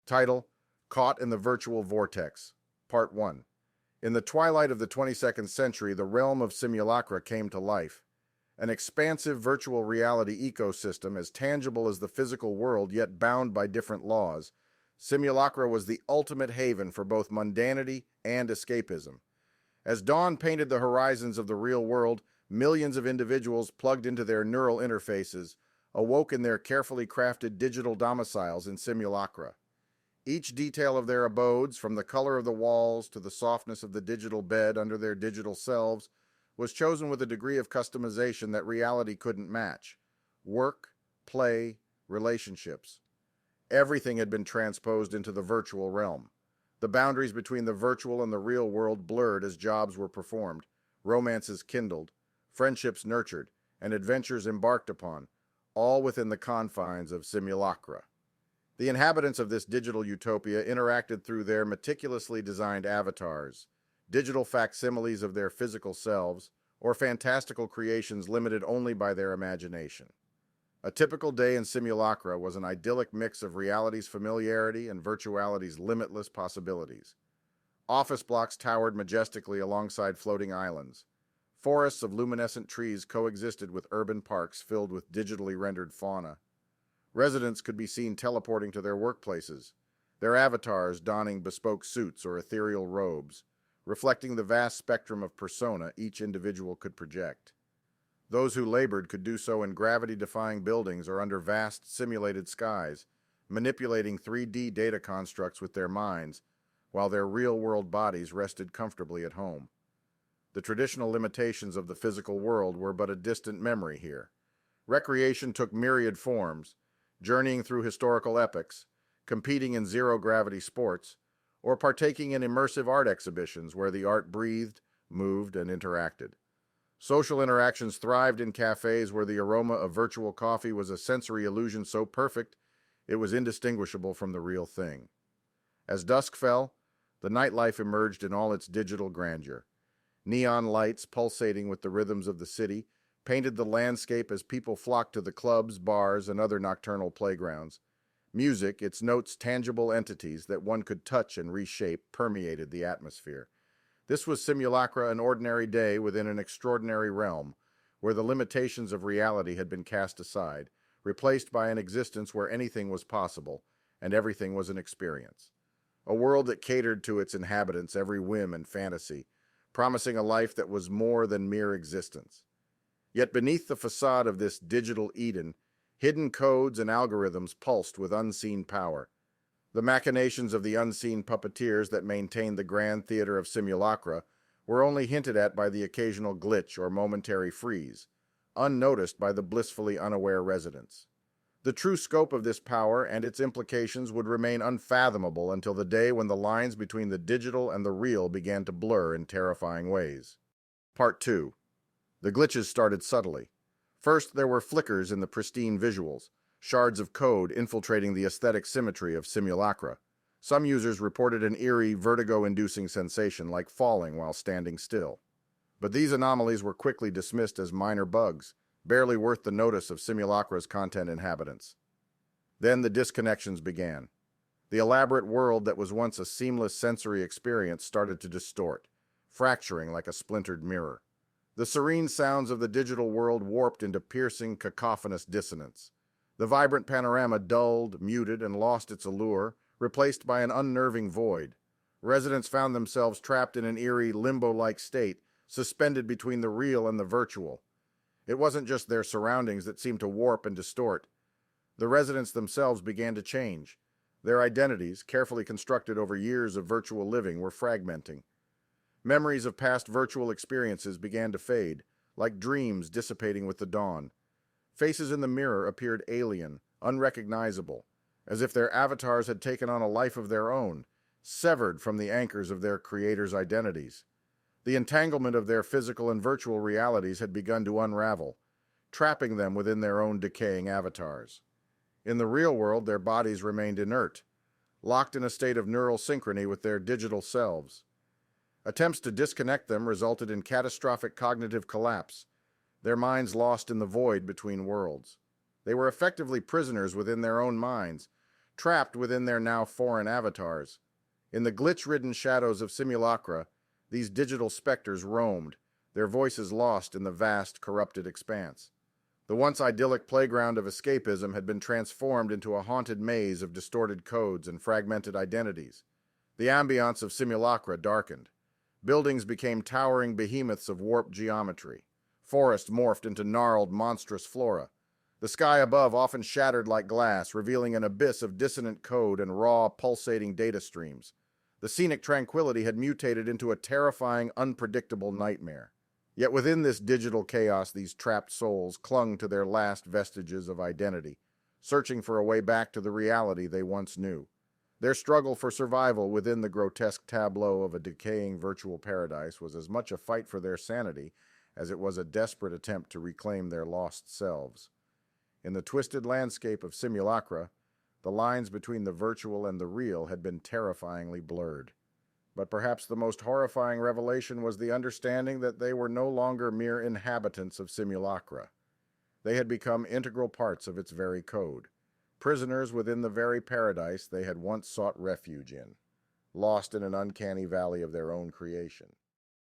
Title: Caught in the Virtual Vortex. Part 1. In the twilight of the 22nd century, the realm of simulacra came to life. An expansive virtual reality ecosystem as tangible as the physical world yet bound by different laws, simulacra was the ultimate haven for both mundanity and escapism. As dawn painted the horizons of the real world, millions of individuals plugged into their neural interfaces awoke in their carefully crafted digital domiciles in simulacra. Each detail of their abodes, from the color of the walls to the softness of the digital bed under their digital selves, was chosen with a degree of customization that reality couldn't match. Work, play, relationships. Everything had been transposed into the virtual realm. The boundaries between the virtual and the real world blurred as jobs were performed, romances kindled, friendships nurtured, and adventures embarked upon, all within the confines of simulacra. The inhabitants of this digital utopia interacted through their meticulously designed avatars, digital facsimiles of their physical selves, or fantastical creations limited only by their imagination. A typical day in simulacra was an idyllic mix of reality's familiarity and virtuality's limitless possibilities. Office blocks towered majestically alongside floating islands. Forests of luminescent trees coexisted with urban parks filled with digitally rendered fauna. Residents could be seen teleporting to their workplaces, their avatars donning bespoke suits or ethereal robes, reflecting the vast spectrum of persona each individual could project. Those who labored could do so in gravity-defying buildings or under vast simulated skies, manipulating 3D data constructs with their minds, while their real-world bodies rested comfortably at home. The traditional limitations of the physical world were but a distant memory here. Recreation took myriad forms, journeying through historical epics, competing in zero-gravity sports, or partaking in immersive art exhibitions where the art breathed, moved, and interacted. Social interactions thrived in cafes where the aroma of virtual coffee was a sensory illusion so perfect it was indistinguishable from the real thing. As dusk fell, the nightlife emerged in all its digital grandeur. Neon lights, pulsating with the rhythms of the city, painted the landscape as people flocked to the clubs, bars, and other nocturnal playgrounds. Music, its notes tangible entities that one could touch and reshape, permeated the atmosphere. This was simulacra, an ordinary day within an extraordinary realm, where the limitations of reality had been cast aside, replaced by an existence where anything was possible, and everything was an experience. A world that catered to its inhabitants' every whim and fantasy, promising a life that was more than mere existence. Yet beneath the facade of this digital Eden, hidden codes and algorithms pulsed with unseen power. The machinations of the unseen puppeteers that maintained the grand theater of simulacra were only hinted at by the occasional glitch or momentary freeze, unnoticed by the blissfully unaware residents. The true scope of this power and its implications would remain unfathomable until the day when the lines between the digital and the real began to blur in terrifying ways. Part 2. The glitches started subtly. First, there were flickers in the pristine visuals, shards of code infiltrating the aesthetic symmetry of simulacra. Some users reported an eerie, vertigo-inducing sensation like falling while standing still. But these anomalies were quickly dismissed as minor bugs, barely worth the notice of simulacra's content inhabitants. Then the disconnections began. The elaborate world that was once a seamless sensory experience started to distort, fracturing like a splintered mirror. The serene sounds of the digital world warped into piercing, cacophonous dissonance. The vibrant panorama dulled, muted, and lost its allure, replaced by an unnerving void. Residents found themselves trapped in an eerie, limbo-like state, suspended between the real and the virtual. It wasn't just their surroundings that seemed to warp and distort. The residents themselves began to change. Their identities, carefully constructed over years of virtual living, were fragmenting. Memories of past virtual experiences began to fade, like dreams dissipating with the dawn. Faces in the mirror appeared alien, unrecognizable, as if their avatars had taken on a life of their own, severed from the anchors of their creators' identities. The entanglement of their physical and virtual realities had begun to unravel, trapping them within their own decaying avatars. In the real world, their bodies remained inert, locked in a state of neural synchrony with their digital selves. Attempts to disconnect them resulted in catastrophic cognitive collapse, their minds lost in the void between worlds. They were effectively prisoners within their own minds, trapped within their now foreign avatars. In the glitch-ridden shadows of simulacra, these digital specters roamed, their voices lost in the vast, corrupted expanse. The once idyllic playground of escapism had been transformed into a haunted maze of distorted codes and fragmented identities. The ambience of simulacra darkened. Buildings became towering behemoths of warped geometry. Forest morphed into gnarled, monstrous flora. The sky above often shattered like glass, revealing an abyss of dissonant code and raw, pulsating data streams. The scenic tranquility had mutated into a terrifying, unpredictable nightmare. Yet within this digital chaos, these trapped souls clung to their last vestiges of identity, searching for a way back to the reality they once knew. Their struggle for survival within the grotesque tableau of a decaying virtual paradise was as much a fight for their sanity as it was a desperate attempt to reclaim their lost selves. In the twisted landscape of simulacra, the lines between the virtual and the real had been terrifyingly blurred. But perhaps the most horrifying revelation was the understanding that they were no longer mere inhabitants of simulacra. They had become integral parts of its very code, prisoners within the very paradise they had once sought refuge in, lost in an uncanny valley of their own creation.